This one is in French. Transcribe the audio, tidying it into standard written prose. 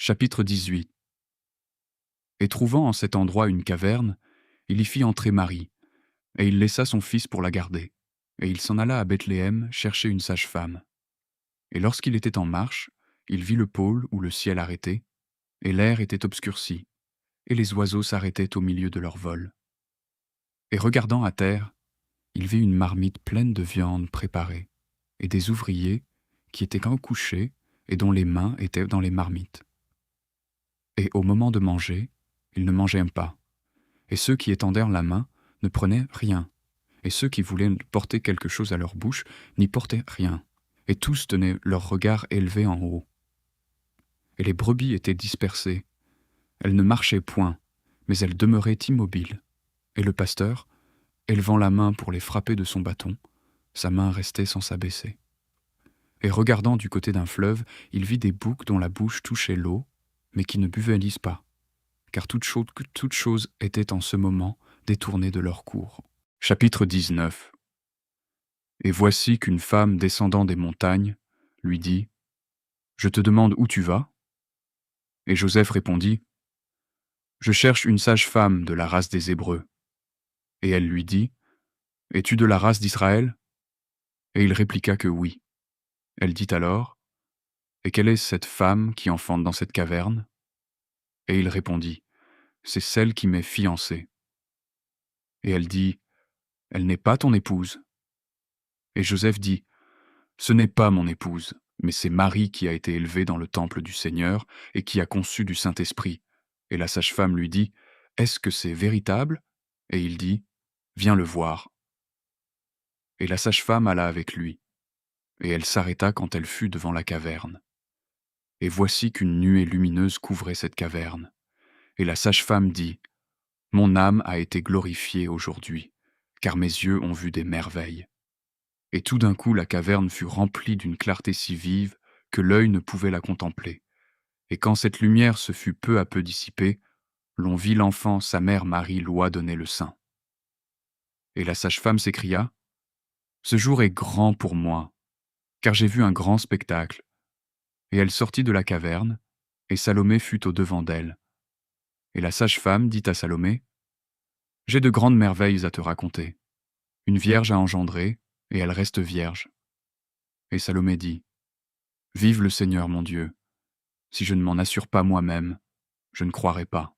Chapitre 18. Et trouvant en cet endroit une caverne, il y fit entrer Marie, et il laissa son fils pour la garder. Et il s'en alla à Bethléem chercher une sage-femme. Et lorsqu'il était en marche, il vit le pôle où le ciel arrêtait, et l'air était obscurci, et les oiseaux s'arrêtaient au milieu de leur vol. Et regardant à terre, il vit une marmite pleine de viande préparée, et des ouvriers qui étaient au coucher et dont les mains étaient dans les marmites. Et au moment de manger, ils ne mangeaient pas. Et ceux qui étendèrent la main ne prenaient rien. Et ceux qui voulaient porter quelque chose à leur bouche n'y portaient rien. Et tous tenaient leur regard élevé en haut. Et les brebis étaient dispersées. Elles ne marchaient point, mais elles demeuraient immobiles. Et le pasteur, élevant la main pour les frapper de son bâton, sa main restait sans s'abaisser. Et regardant du côté d'un fleuve, il vit des boucs dont la bouche touchait l'eau, mais qui ne buvaient pas, car toute chose était en ce moment détournée de leur cours. Chapitre 19. Et voici qu'une femme descendant des montagnes lui dit : « Je te demande où tu vas ? » Et Joseph répondit : « Je cherche une sage-femme de la race des Hébreux. » Et elle lui dit : « Es-tu de la race d'Israël ? » Et il répliqua que oui. Elle dit alors : « Et quelle est cette femme qui enfante dans cette caverne ? » Et il répondit : « C'est celle qui m'est fiancée. » Et elle dit : « Elle n'est pas ton épouse ? » Et Joseph dit : « Ce n'est pas mon épouse, mais c'est Marie qui a été élevée dans le temple du Seigneur et qui a conçu du Saint-Esprit. » Et la sage-femme lui dit : « Est-ce que c'est véritable ? » Et il dit : « Viens le voir. » Et la sage-femme alla avec lui, et elle s'arrêta quand elle fut devant la caverne. Et voici qu'une nuée lumineuse couvrait cette caverne. Et la sage-femme dit : « Mon âme a été glorifiée aujourd'hui, car mes yeux ont vu des merveilles. » Et tout d'un coup la caverne fut remplie d'une clarté si vive que l'œil ne pouvait la contempler. Et quand cette lumière se fut peu à peu dissipée, l'on vit l'enfant, sa mère Marie, donner le sein. Et la sage-femme s'écria : « Ce jour est grand pour moi, car j'ai vu un grand spectacle. » Et elle sortit de la caverne, et Salomé fut au-devant d'elle. Et la sage-femme dit à Salomé : « J'ai de grandes merveilles à te raconter. Une vierge a engendré, et elle reste vierge. » Et Salomé dit : « Vive le Seigneur mon Dieu. Si je ne m'en assure pas moi-même, je ne croirai pas. »